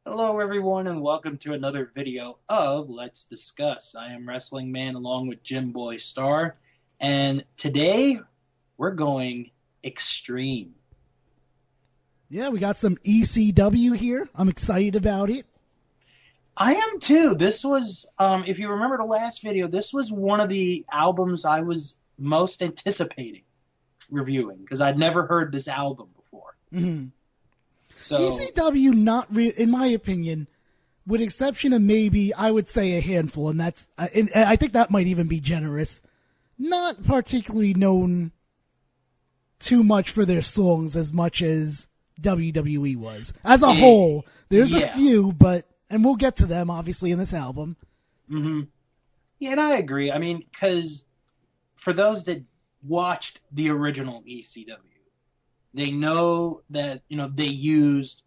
Hello, everyone, and welcome to another video of Let's Discuss. I am Wrestling Man along with Jim Boy Star, and today we're going extreme. Yeah, we got some ECW here. I'm excited about it. I am too. This was, if you remember the last video, this was one of the albums I was most anticipating reviewing because I'd never heard this album before. Mm-hmm. So ECW, in my opinion, with exception of maybe, I would say a handful, and I think that might even be generous, not particularly known too much for their songs as much as WWE was. As a whole, there's a few, and we'll get to them, obviously, in this album. Mm-hmm. Yeah, and I agree. I mean, because for those that watched the original ECW, they know that, they used,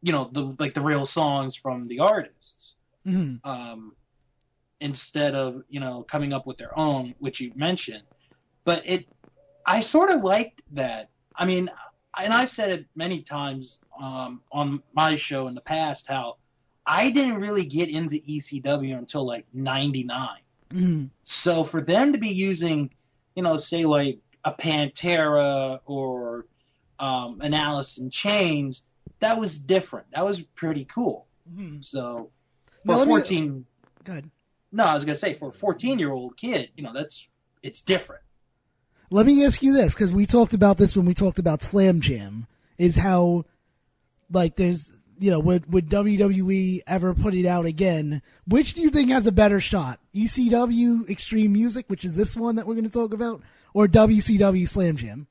the real songs from the artists. Mm-hmm. Instead of, coming up with their own, which you mentioned. But I sort of liked that. I mean, and I've said it many times on my show in the past, how I didn't really get into ECW until like 99. Mm-hmm. So for them to be using, say like a Pantera or an Alice in Chains, that was different. That was pretty cool. Mm-hmm. So Now, for 14, Good. no, I was gonna say for a 14-year-old kid, it's different. Let me ask you this, because we talked about this when we talked about Slam Jam, is how, there's, would WWE ever put it out again? Which do you think has a better shot? ECW Extreme Music, which is this one that we're going to talk about, or WCW Slam Jam?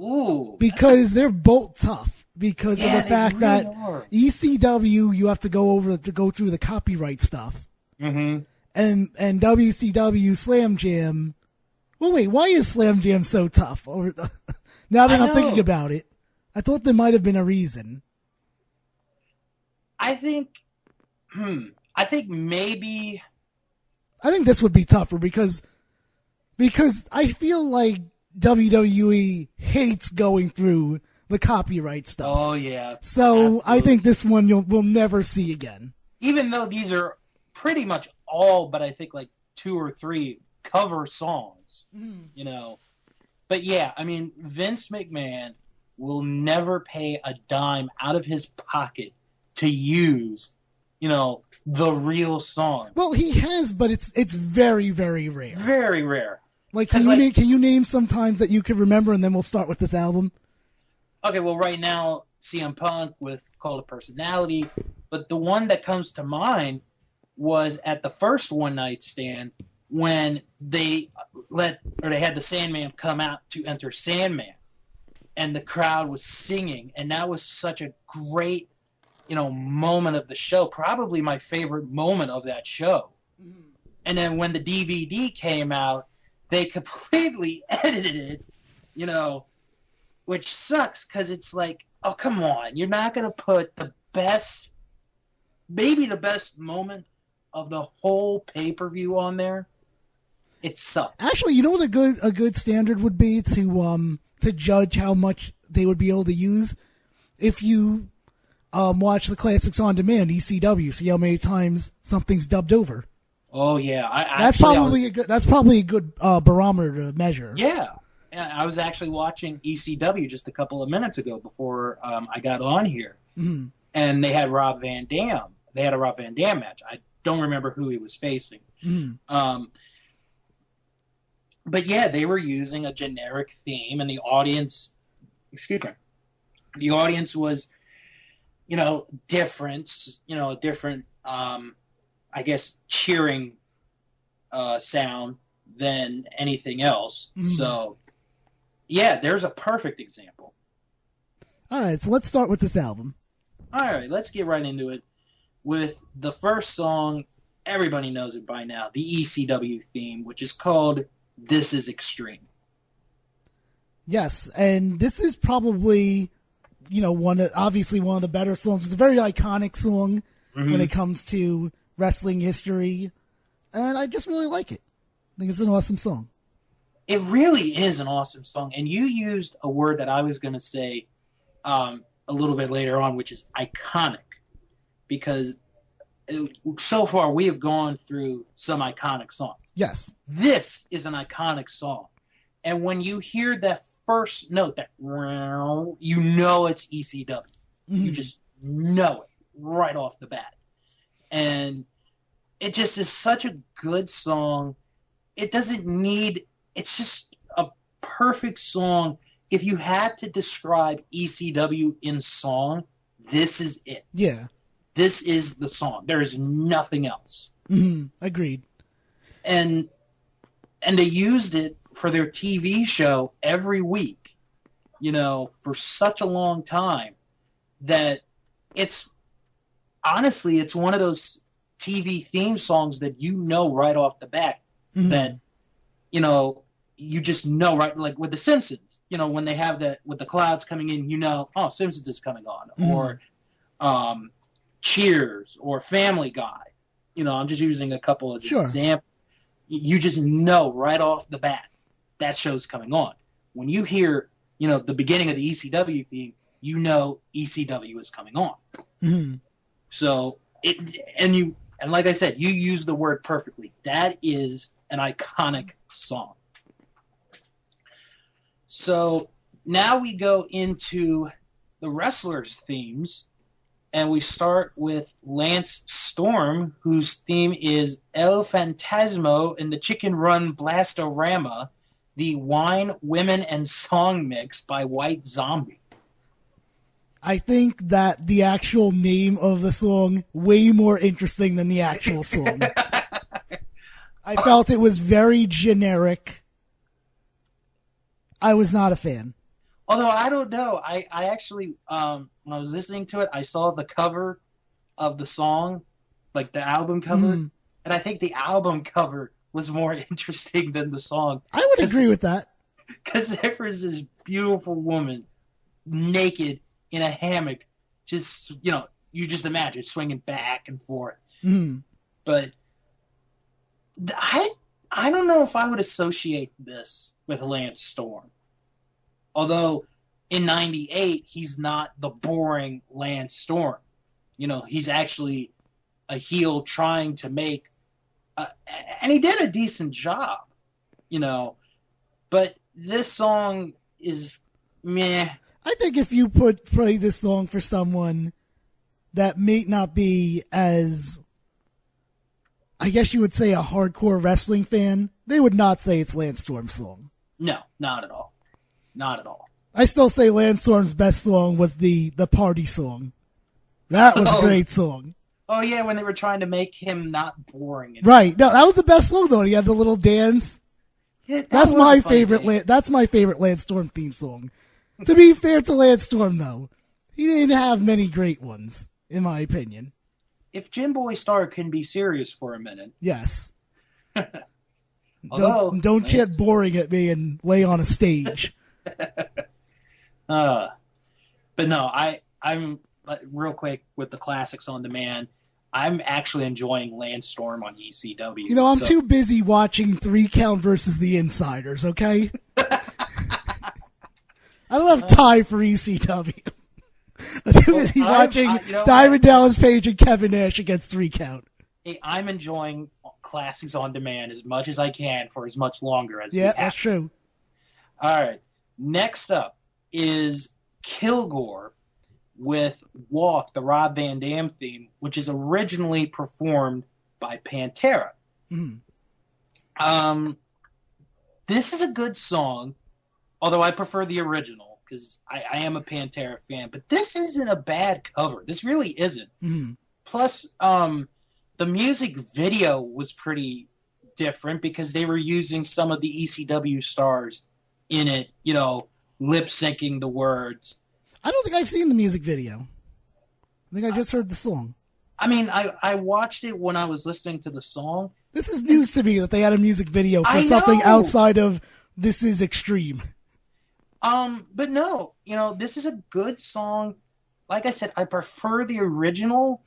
Ooh, because they're both tough. Because of the fact really that are. ECW, you have to go through the copyright stuff, Mm-hmm. and WCW Slam Jam. Well, wait, why is Slam Jam so tough? Now that I'm thinking about it, I thought there might have been a reason. I think maybe. I think this would be tougher because I feel like WWE hates going through the copyright stuff. Oh yeah. So Absolutely. I think this one we'll never see again. Even though these are pretty much all, but I think like 2 or 3 cover songs, But yeah, I mean, Vince McMahon will never pay a dime out of his pocket to use, the real song. Well, he has, but it's very, very rare. Very rare. Can you name some times that you can remember, and then we'll start with this album? Okay, well, right now, CM Punk with Cult of Personality, but the one that comes to mind was at the first One Night Stand when they had the Sandman come out to enter Sandman, and the crowd was singing, and that was such a great, moment of the show, probably my favorite moment of that show. Mm-hmm. And then when the DVD came out, they completely edited it, which sucks because it's like, oh, come on. You're not going to put maybe the best moment of the whole pay-per-view on there. It sucks. Actually, you know what a good standard would be to judge how much they would be able to use? If you watch the Classics on Demand, ECW, see how many times something's dubbed over. Oh yeah, that's probably a good barometer to measure. Yeah, I was actually watching ECW just a couple of minutes ago before I got on here, mm-hmm. and they had Rob Van Dam. They had a Rob Van Dam match. I don't remember who he was facing. Mm-hmm. But yeah, they were using a generic theme, and the audience was, different, I guess, cheering sound than anything else. Mm-hmm. So, yeah, there's a perfect example. All right, so let's start with this album. All right, let's get right into it with the first song. Everybody knows it by now, the ECW theme, which is called This Is Extreme. Yes, and this is probably, obviously one of the better songs. It's a very iconic song when it comes to wrestling history, and I just really like it. I think it's an awesome song. It really is an awesome song, and you used a word that I was going to say a little bit later on, which is iconic, because so far we have gone through some iconic songs. Yes. This is an iconic song. And when you hear that first note, that you know it's ECW. Mm-hmm. You just know it right off the bat. And it just is such a good song. It doesn't need, it's just a perfect song. If you had to describe ECW in song, this is it. Yeah. This is the song. There is nothing else. Mm-hmm. Agreed. And they used it for their TV show every week, for such a long time, that it's honestly, it's one of those TV theme songs that right off the bat, mm-hmm. that, you just know, right? Like with The Simpsons, when they have that with the clouds coming in, oh, Simpsons is coming on. Mm-hmm. Or Cheers or Family Guy. I'm just using a couple as an example. You just know right off the bat that show's coming on. When you hear, the beginning of the ECW theme, ECW is coming on. Mm-hmm. So and like I said, you use the word perfectly. That is an iconic song. So now we go into the wrestlers' themes, and we start with Lance Storm, whose theme is El Fantasmo in the Chicken Run Blastorama, the Wine, Women, and Song Mix by White Zombie. I think that the actual name of the song way more interesting than the actual song. I felt it was very generic. I was not a fan. Although, I don't know. I actually, when I was listening to it, I saw the cover of the song, like the album cover, and I think the album cover was more interesting than the song. I would agree with that. Because there was this beautiful woman, naked, in a hammock, just, you just imagine, swinging back and forth. Mm. But I don't know if I would associate this with Lance Storm. Although in '98, he's not the boring Lance Storm. He's actually a heel trying to make, and he did a decent job, But this song is meh. I think if you play this song for someone that may not be as, I guess you would say, a hardcore wrestling fan, they would not say it's Lance Storm's song. No, not at all. Not at all. I still say Lance Storm's best song was the party song. That was a great song. Oh, yeah, when they were trying to make him not boring. Right. No, that was the best song, though. He had the little dance. Yeah, that's my favorite. That's my favorite Lance Storm theme song. To be fair to Lance Storm, though, he didn't have many great ones, in my opinion. If Jim Boy Star can be serious for a minute. Yes. Although, don't chant boring at me and lay on a stage. But no, I'm real quick with the classics on demand. I'm actually enjoying Lance Storm on ECW. I'm too busy watching 3 Count versus the Insiders, okay? I don't have time for ECW. I'm too busy watching Diamond Dallas Page and Kevin Nash against 3 Count. Hey, I'm enjoying classics on demand as much as I can for as much longer as we have. Yeah, that's true. All right. Next up is Kilgore with Walk, the Rob Van Dam theme, which is originally performed by Pantera. Mm. This is a good song, although I prefer the original because I am a Pantera fan. But this isn't a bad cover. This really isn't. Mm. Plus, the music video was pretty different because they were using some of the ECW stars in it, lip syncing the words. I don't think I've seen the music video. I think I just heard the song. I mean, I watched it when I was listening to the song. This is news to me that they had a music video for something outside of This Is Extreme. But no, this is a good song. Like I said, I prefer the original,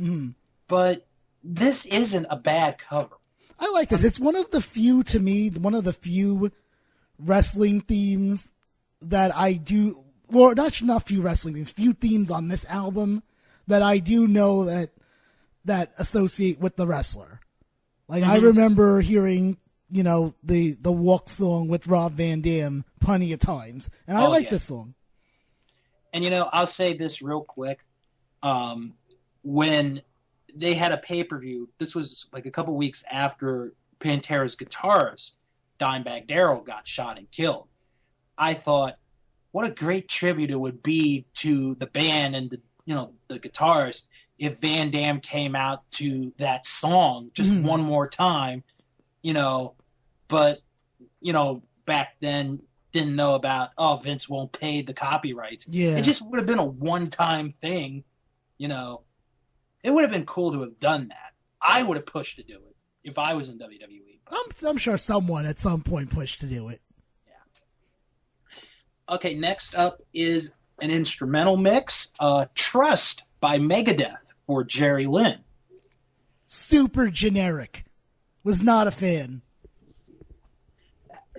but this isn't a bad cover. I like this. It's one of the few wrestling themes that I do or not few wrestling themes, few themes on this album that I do know that associate with the wrestler. Like, I remember hearing, the Walk song with Rob Van Dam plenty of times. And I like this song. And, I'll say this real quick. When they had a pay-per-view, this was like a couple weeks after Pantera's guitarist, Dimebag Darrell, got shot and killed. I thought, what a great tribute it would be to the band and the guitarist if Van Dam came out to that song just one more time, but, back then didn't know about, Vince won't pay the copyrights. Yeah. It just would have been a one-time thing, It would have been cool to have done that. I would have pushed to do it if I was in WWE. I'm sure someone at some point pushed to do it. Yeah. Okay, next up is an instrumental mix, Trust by Megadeth for Jerry Lynn. Super generic. Was not a fan.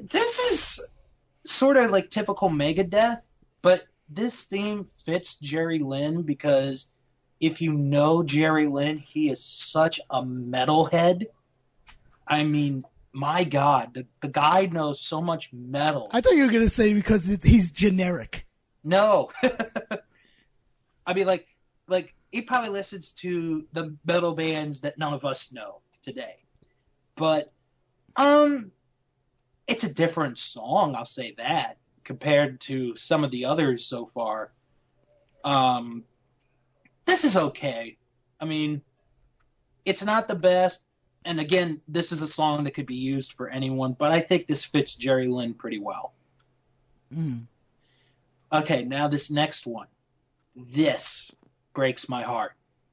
This is sort of like typical Megadeth, but this theme fits Jerry Lynn because if you know Jerry Lynn, he is such a metalhead. I mean, my God, the guy knows so much metal. I thought you were going to say because he's generic. No. I mean, like he probably listens to the metal bands that none of us know today. But it's a different song, I'll say that, compared to some of the others so far. This is okay. I mean, it's not the best. And again, this is a song that could be used for anyone, but I think this fits Jerry Lynn pretty well. Okay, now this next one. This breaks my heart.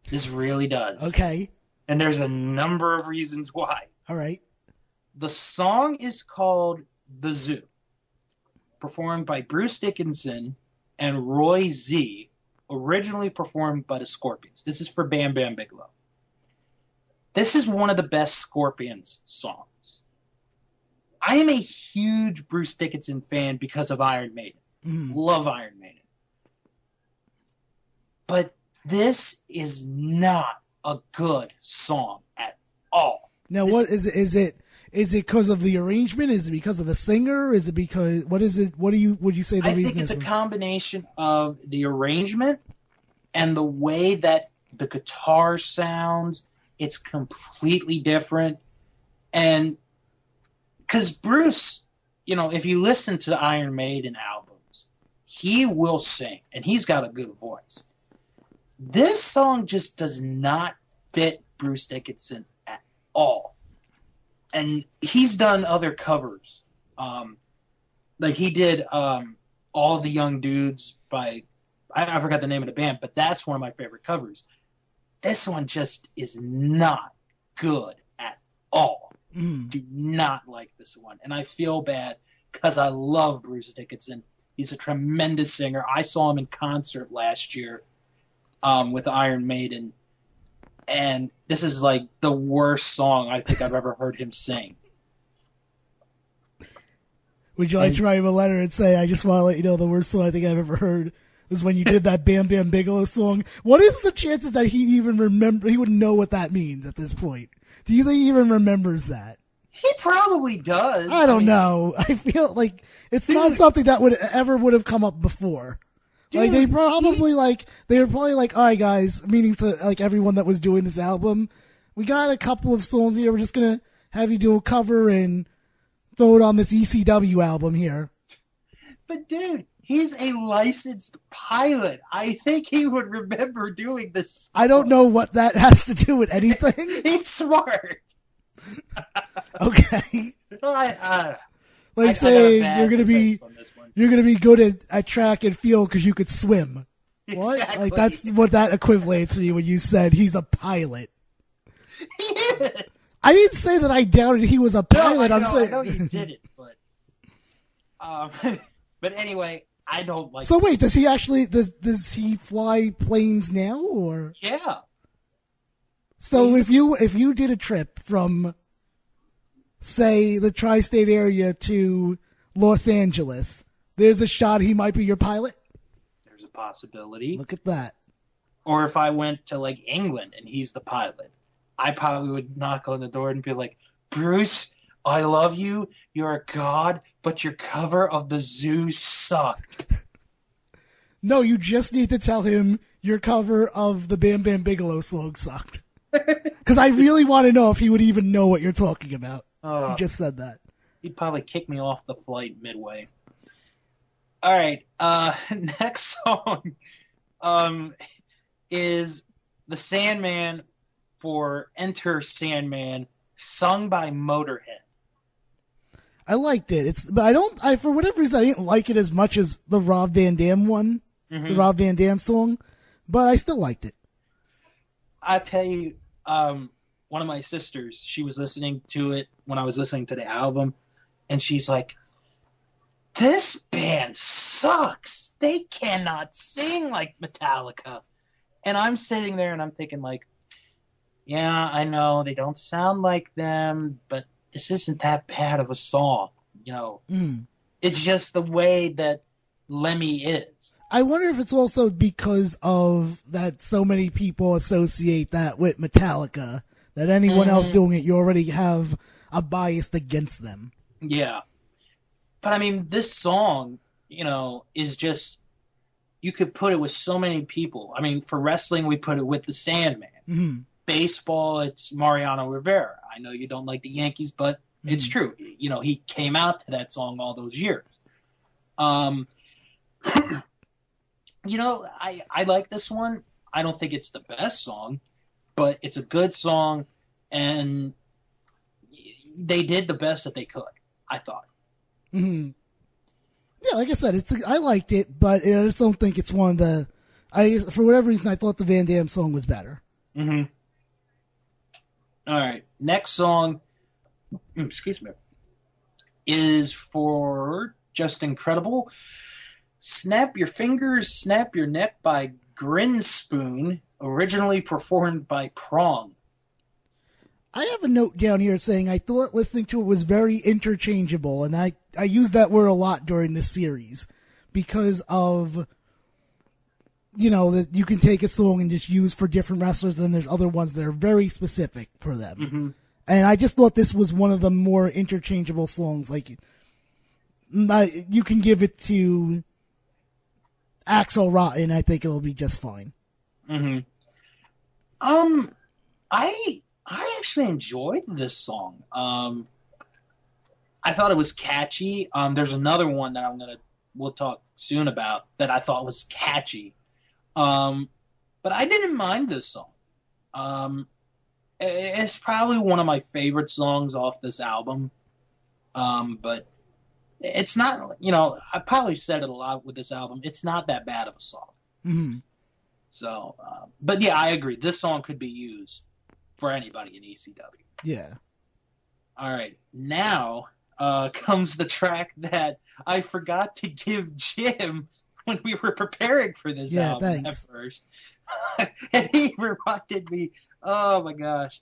This really does. Okay. And there's a number of reasons why. All right. The song is called The Zoo, performed by Bruce Dickinson and Roy Z, originally performed by the Scorpions. This is for Bam Bam Bigelow. This is one of the best Scorpions songs. I am a huge Bruce Dickinson fan because of Iron Maiden. Love Iron Maiden. But this is not a good song at all. Now, what is it? Is it because of the arrangement? Is it because of the singer? Is it because what is it? Would you say the reason is? I think it's a combination of the arrangement and the way that the guitar sounds. It's completely different. And because Bruce, if you listen to the Iron Maiden albums, he will sing and he's got a good voice. This song just does not fit Bruce Dickinson at all. And he's done other covers. Like he did All the Young Dudes by, I forgot the name of the band, but that's one of my favorite covers. This one just is not good at all. Do not like this one. And I feel bad because I love Bruce Dickinson. He's a tremendous singer. I saw him in concert last year with Iron Maiden. And this is like the worst song I think I've ever heard him sing. Would you like to write him a letter and say, I just want to let you know the worst song I think I've ever heard was when you did that Bam Bam Bigelow song? What is the chances that he even he would know what that means at this point? Do you think he even remembers that? He probably does. I don't know. I feel like it's not something that would have come up before. Dude, like they were probably like, all right, guys, meaning to like everyone that was doing this album, we got a couple of songs here. We're just gonna have you do a cover and throw it on this ECW album here. But dude, he's a licensed pilot. I think he would remember doing this. I don't know what that has to do with anything. He's smart. Okay. Like say you're gonna be good at track and field because you could swim. What? Exactly. Like that's what that equivalates to me when you said he's a pilot. He is. I didn't say that I doubted he was a pilot. I know you did it, but but anyway, I don't like. So wait, does he actually does he fly planes now or? Yeah. So if you did a trip from, say, the tri-state area to Los Angeles, there's a shot he might be your pilot? there's a possibility. Look at that. Or if I went to like England and he's the pilot, I probably would knock on the door and be like, Bruce, I love you. You're a god, but your cover of the Zoo sucked. No, you just need to tell him your cover of the Bam Bam Bigelow song sucked. Because I really want to know if he would even know what you're talking about. You just said that. He'd probably kick me off the flight midway. All right, next song is The Sandman for Enter Sandman, sung by Motorhead. I liked it. But for whatever reason, I didn't like it as much as the Rob Van Dam one, the Rob Van Dam song, but I still liked it. I tell you, one of my sisters, she was listening to it when I was listening to the album, and she's like, this band sucks. They cannot sing like Metallica. And I'm sitting there and I'm thinking like, yeah, I know they don't sound like them, but this isn't that bad of a song. You know, It's just the way that Lemmy is. I wonder if it's also because of that so many people associate that with Metallica, that anyone else doing it, you already have a bias against them. Yeah. But I mean, this song, is just, you could put it with so many people. I mean, for wrestling, we put it with the Sandman. Mm-hmm. Baseball, it's Mariano Rivera. I know you don't like the Yankees, but it's true. He came out to that song all those years. I like this one. I don't think it's the best song, but it's a good song, and they did the best that they could, I thought. Mm-hmm. Yeah, like I said, I liked it, but I just don't think it's one of the. For whatever reason, I thought the Van Damme song was better. Mm-hmm. All right, next song, excuse me, is for Just Incredible. Snap Your Fingers, Snap Your Neck by Grinspoon, originally performed by Prong. I have a note down here saying I thought listening to it was very interchangeable, and I use that word a lot during this series because of, that you can take a song and just use for different wrestlers, and then there's other ones that are very specific for them. Mm-hmm. And I just thought this was one of the more interchangeable songs. Like, you can give it to Axl Rotten, I think it'll be just fine. Mm-hmm. I actually enjoyed this song. I thought it was catchy. There's another one that we'll talk soon about that I thought was catchy. But I didn't mind this song. It's probably one of my favorite songs off this album. But it's not, I probably said it a lot with this album. It's not that bad of a song. Mm-hmm. So, but yeah, I agree. This song could be used for anybody in ECW. Yeah. All right. Now comes the track that I forgot to give Jim when we were preparing for this album at first. And he reminded me, oh my gosh.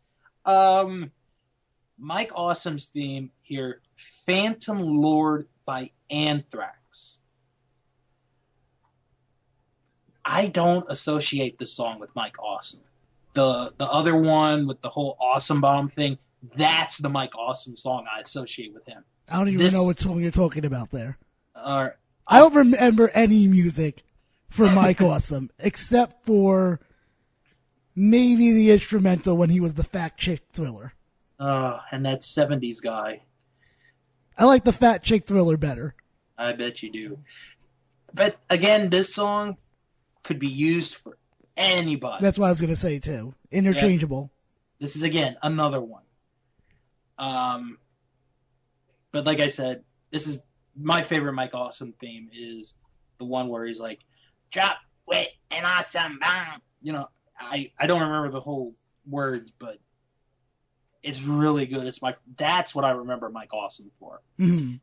Mike Awesome's theme here, Phantom Lord by Anthrax. I don't associate this song with Mike Awesome. The other one with the whole Awesome Bomb thing, that's the Mike Awesome song I associate with him. I don't even know what song you're talking about there. I don't remember any music for Mike Awesome, except for maybe the instrumental when he was the Fat Chick Thriller. And that 70s guy. I like the Fat Chick Thriller better. I bet you do. But again, this song could be used for anybody. That's what I was going to say, too. Interchangeable. Yeah. This is, again, another one. But like I said, this is my favorite Mike Awesome theme is the one where he's like, drop with an awesome bomb. I don't remember the whole words, but it's really good. That's what I remember Mike Awesome for. Mm-hmm.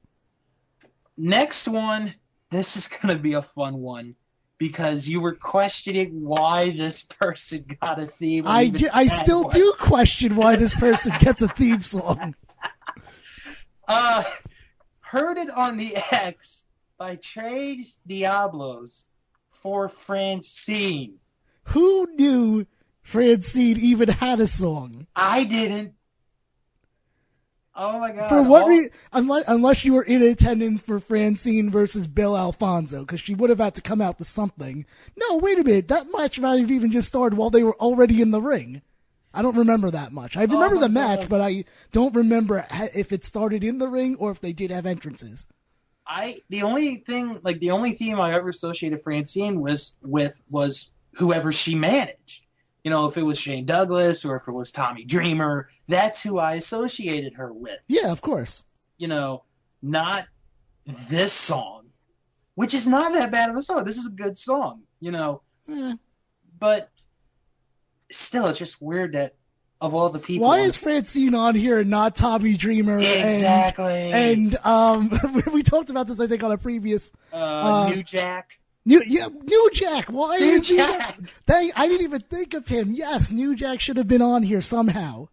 Next one, this is going to be a fun one. Because you were questioning why this person got a theme. I still do question why this person gets a theme song. Heard It on the X by Tres Diablos for Francine. Who knew Francine even had a song? I didn't. Oh my God! For what reason? Unless you were in attendance for Francine versus Bill Alfonso, because she would have had to come out to something. No, wait a minute. That match might have even just started while they were already in the ring. I don't remember that much. I remember the match, but I don't remember if it started in the ring or if they did have entrances. The only theme I ever associated Francine was whoever she managed. You know, if it was Shane Douglas or if it was Tommy Dreamer, that's who I associated her with. Yeah, of course. You know, not this song, which is not that bad of a song. This is a good song, you know. But still, it's just weird that of all the people... Why is Francine on here and not Tommy Dreamer? Exactly. And we talked about this, I think, on a previous... New Jack. New Jack. Why New is Jack. I didn't even think of him. Yes, New Jack should have been on here somehow.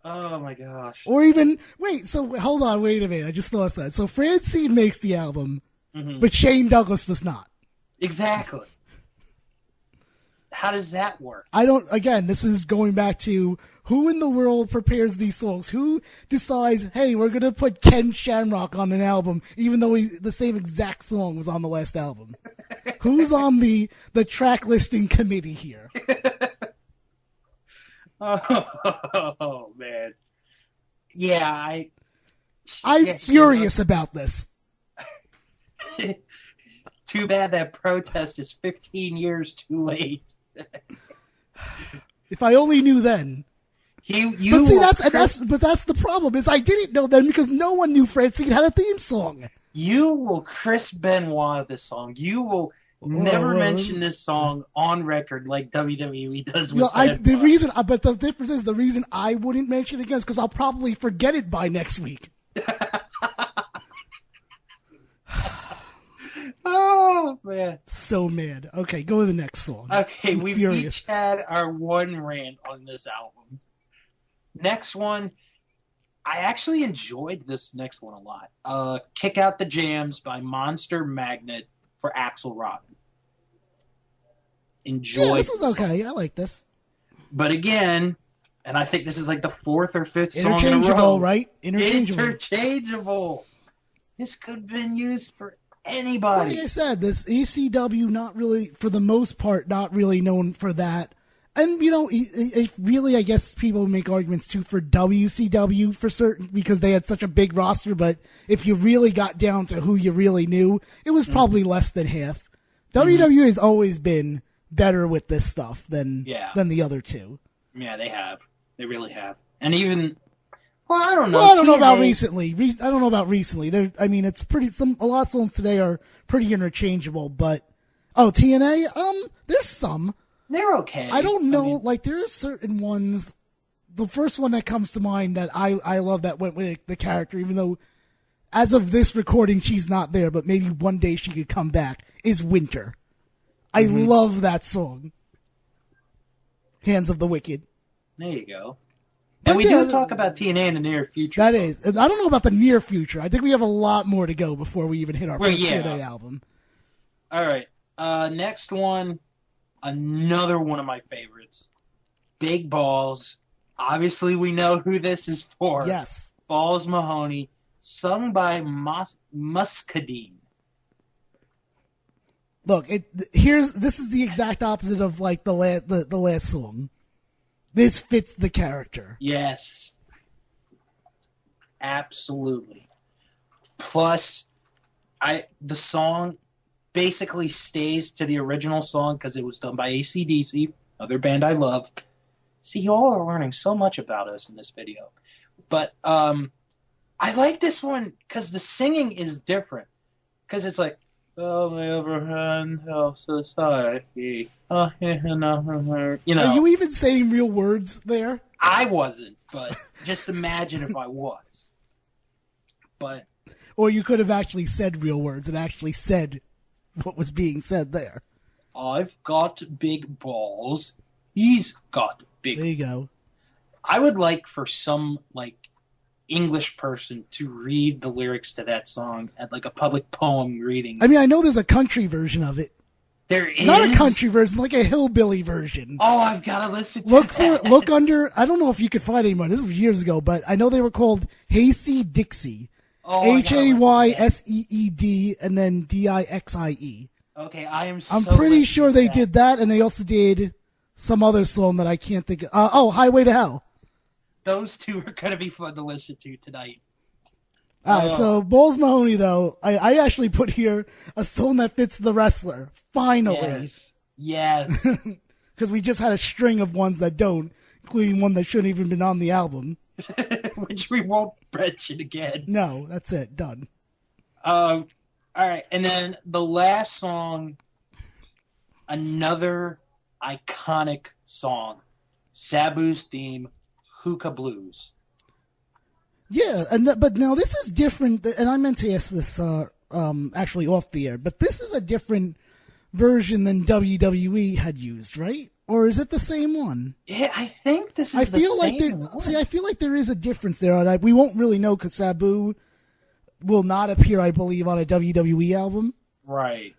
Oh my gosh. Or even hold on, wait a minute. I just thought that. So Francine makes the album, but Shane Douglas does not. Exactly. How does that work? Again, this is going back to who in the world prepares these songs? Who decides, hey, we're going to put Ken Shamrock on an album, even though the same exact song was on the last album? Who's on the track listing committee here? Oh, man. Yeah, I'm furious about this. Too bad that protest is 15 years too late. If I only knew then. But that's the problem, is I didn't know then because no one knew Francine had a theme song. You will Chris Benoit this song. You will never mention this song on record like WWE does with but the difference is the reason I wouldn't mention it again is because I'll probably forget it by next week. Oh, man. So mad. Okay, go to the next song. Okay, we've each had our one rant on this album. Next one, I actually enjoyed this next one a lot. Kick Out the Jams by Monster Magnet for Axl Rotten. Enjoyed this was okay. I like this. But again, and I think this is like the fourth or fifth song in a row. Interchangeable, right? Interchangeable. This could have been used for anybody. Like I said, this ECW, not really, for the most part, not really known for that. And, you know, if really, I guess people make arguments, too, for WCW for certain, because they had such a big roster, but if you really got down to who you really knew, it was probably less than half. WWE has always been better with this stuff than the other two. Yeah, they have. They really have. And even... Well, I don't know. Well, I don't know about recently. I don't know about recently. It's pretty. A lot of songs today are pretty interchangeable. But TNA. There's some. They're okay. I don't know. There are certain ones. The first one that comes to mind that I love that went with the character, even though as of this recording she's not there, but maybe one day she could come back. Is Winter. I love that song. Hands of the Wicked. There you go. And we do talk about TNA in the near future. That is. And I don't know about the near future. I think we have a lot more to go before we even hit our first TNA album. All right. Next one, another one of my favorites. Big Balls. Obviously, we know who this is for. Yes. Balls Mahoney, sung by Muscadine. Look, this is the exact opposite of the last song. This fits the character. Yes. Absolutely. Plus, the song basically stays to the original song because it was done by AC/DC, another band I love. See, you all are learning so much about us in this video. But I like this one because the singing is different. Because it's like, oh, my overhand health society. You know. Are you even saying real words there? I wasn't, but just imagine if I was. But or you could have actually said real words and actually said what was being said there. I've got big balls. He's got big. There you go. I would like for some English person to read the lyrics to that song at a public poem reading. I mean, I know there's a country version of it. There is not a country version, like a hillbilly version. Oh, I've got to listen to that. Look under. I don't know if you could find anymore. This was years ago, but I know they were called Hasty Dixie. Oh, Hayseed and then Dixie. Okay, I'm pretty sure they did that, and they also did some other song that I can't think of. Highway to Hell. Those two are going to be fun to listen to tonight. All right, so Balls Mahoney, though, I actually put here a song that fits the wrestler. Finally. Yes. Because we just had a string of ones that don't, including one that shouldn't even been on the album. Which we won't mention again. No, that's it. Done. All right, and then the last song, another iconic song, Sabu's theme, Hookah Blues. Yeah, but now this is different, and I meant to ask this actually off the air, but this is a different version than WWE had used, right? Or is it the same one? Yeah, I think this is the same one. See, I feel like there is a difference there. We won't really know because Sabu will not appear, I believe, on a WWE album. Right.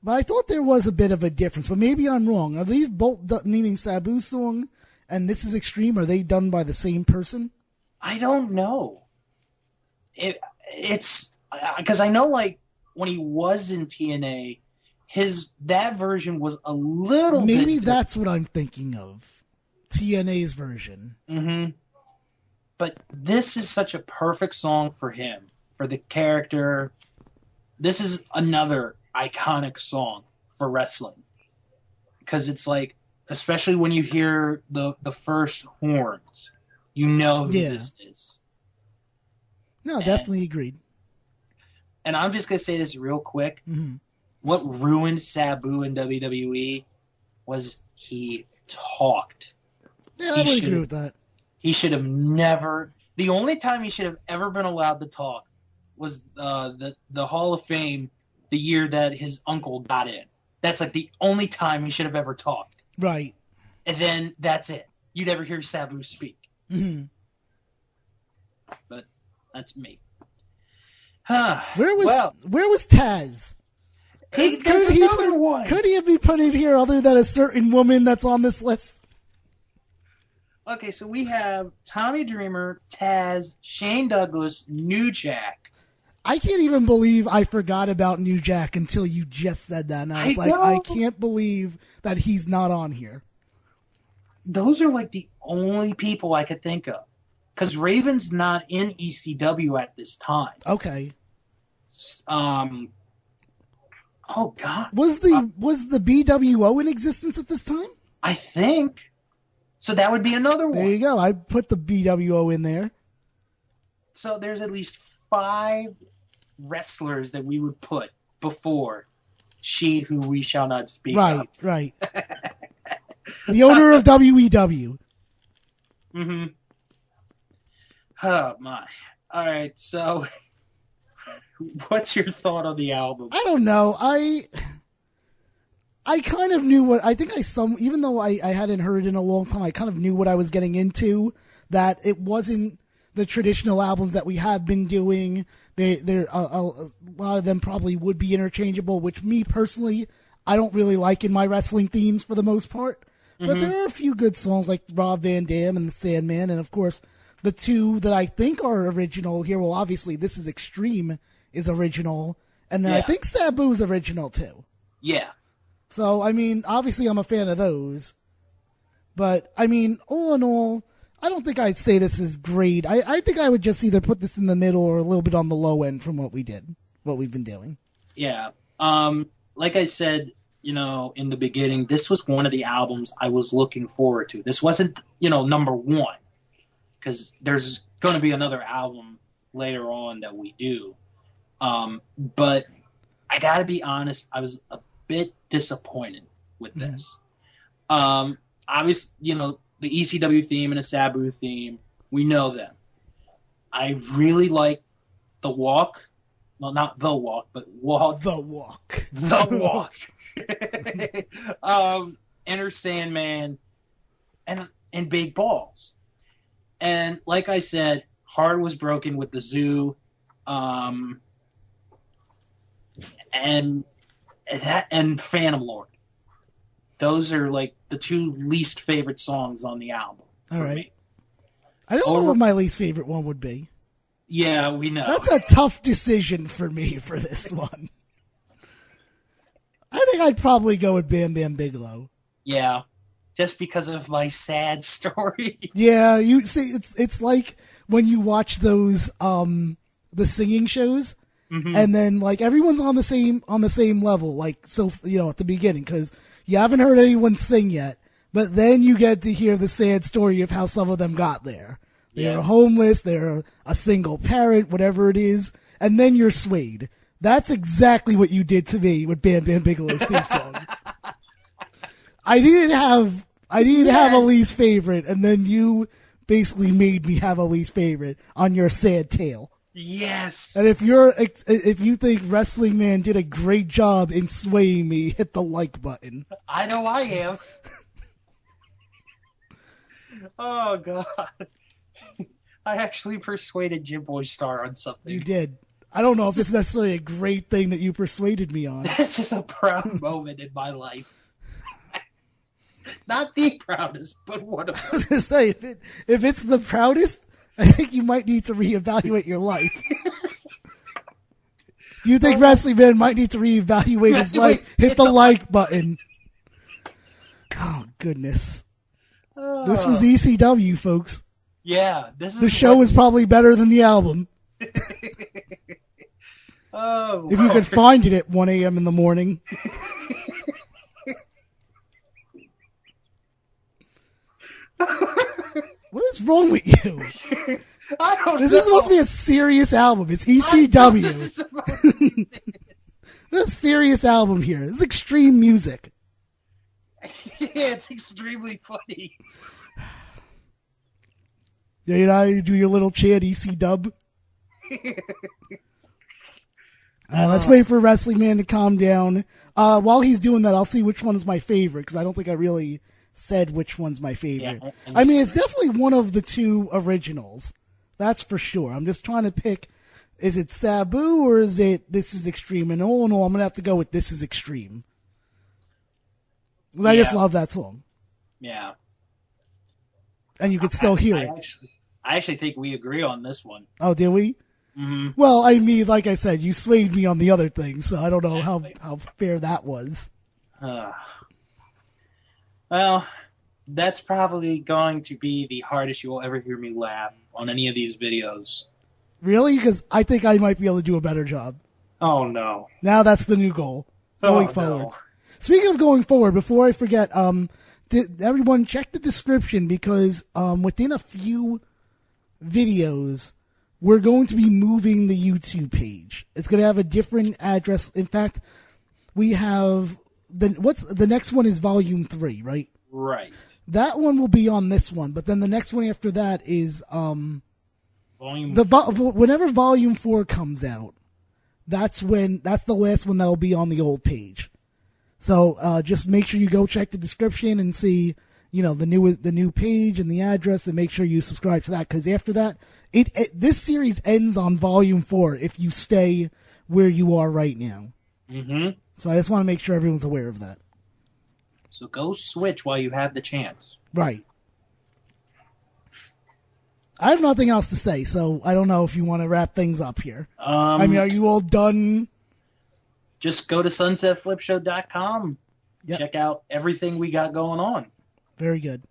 But I thought there was a bit of a difference, but maybe I'm wrong. Are these both, meaning Sabu's song and This Is Extreme, are they done by the same person? I don't know. It's because I know, like, when he was in TNA, that version was a little bit maybe that's what I'm thinking of. TNA's version. Mm-hmm. But this is such a perfect song for him, for the character. This is another iconic song for wrestling. Because it's like, especially when you hear the first horns, you know who this is. No, definitely agreed. And I'm just going to say this real quick. Mm-hmm. What ruined Sabu in WWE was he talked. Yeah, I would agree with that. He should have never... The only time he should have ever been allowed to talk was the Hall of Fame the year that his uncle got in. That's like the only time he should have ever talked. Right. And then that's it. You never hear Sabu speak. Mm-hmm. But that's me. Where was Taz? Could he have been put in here other than a certain woman that's on this list? Okay, so we have Tommy Dreamer, Taz, Shane Douglas, New Jack. I can't even believe I forgot about New Jack until you just said that. And I was I can't believe that he's not on here. Those are like the only people I could think of. Because Raven's not in ECW at this time. Okay. Oh God. Was the BWO in existence at this time? I think. So that would be another one. There you go. I put the BWO in there. So there's at least 5 wrestlers that we would put before She Who We Shall Not Speak of. Right. The owner of WEW. Mm-hmm. Oh my. All right, so what's your thought on the album? I don't know. I kind of knew what even though I hadn't heard it in a long time, I kind of knew what I was getting into. That it wasn't the traditional albums that we have been doing. A lot of them probably would be interchangeable, which me personally, I don't really like in my wrestling themes for the most part. But there are a few good songs like Rob Van Dam and The Sandman, and of course the 2 that I think are original here. Well, obviously This Is Extreme is original, and then I think Sabu's original too. Yeah. So, I mean, obviously I'm a fan of those. But, I mean, all in all, I don't think I'd say this is great. I think I would just either put this in the middle or a little bit on the low end from what we've been doing. Yeah. Like I said, in the beginning, this was one of the albums I was looking forward to. This wasn't, number 1. Because there's going to be another album later on that we do. But I got to be honest, I was a bit disappointed with this. Obviously, the ECW theme and the Sabu theme, we know them. I really like The Walk. Well, not The Walk, but Walk. The Walk. The Walk. Enter Sandman and Big Balls. And like I said, Heart Was Broken with the Zoo. And That and Phantom Lord. Those are like the two least favorite songs on the album. All right. Me. I don't know what my least favorite one would be. Yeah, we know. That's a tough decision for me for this one. I think I'd probably go with Bam Bam Bigelow. Yeah, just because of my sad story. Yeah, you see, it's like when you watch those the singing shows, and then like everyone's on the same level, like so at the beginning because you haven't heard anyone sing yet, but then you get to hear the sad story of how some of them got there. They're homeless, they're a single parent, whatever it is, and then you're swayed. That's exactly what you did to me with Bam Bam Bigelow's theme song. I didn't have a least favorite, and then you basically made me have a least favorite on your sad tale. Yes. And if you think Wrestling Man did a great job in swaying me, hit the like button. I know I am. Oh God. I actually persuaded Jim Boy Star on something. You did. I don't know if it's necessarily a great thing that you persuaded me on. This is a proud moment in my life. Not the proudest, but one of them. I was going to say, if it's the proudest, I think you might need to reevaluate your life. If you think Wrestling Man might need to reevaluate his life, hit the like button. Oh, goodness. This was ECW, folks. Yeah. The show was probably better than the album. If you could find it at 1 a.m. in the morning. What is wrong with you? I don't know. This is supposed to be a serious album. It's ECW. This is supposed to be serious. This is a serious album here. This is extreme music. Yeah, it's extremely funny. You know, do your little chant, EC-dub. Let's wait for Wrestling Man to calm down. While he's doing that, I'll see which one is my favorite, because I don't think I really said which one's my favorite. Yeah, I mean, it's definitely one of the two originals. That's for sure. I'm just trying to pick, is it Sabu or is it This Is Extreme? And all in all, I'm going to have to go with This Is Extreme. I just love that song. Yeah. And you can still hear it. I actually think we agree on this one. Oh, did we? Mm-hmm. Well, I mean, like I said, you swayed me on the other thing, so I don't know how fair that was. Well, that's probably going to be the hardest you will ever hear me laugh on any of these videos. Really? Because I think I might be able to do a better job. Oh, no. Now that's the new goal. Going forward. No. Speaking of going forward, before I forget, everyone check the description because within a few videos, we're going to be moving the YouTube page. It's going to have a different address. In fact, we have the next one is Volume 3, right? Right. That one will be on this one, but then the next one after that is Volume. Whenever Volume 4 comes out, that's the last one that'll be on the old page. So just make sure you go check the description and see, the new page and the address, and make sure you subscribe to that, because after that, this series ends on Volume 4 if you stay where you are right now. Mm-hmm. So I just want to make sure everyone's aware of that. So go switch while you have the chance. Right. I have nothing else to say, so I don't know if you want to wrap things up here. I mean, are you all done? Just go to sunsetflipshow.com. Yep. Check out everything we got going on. Very good.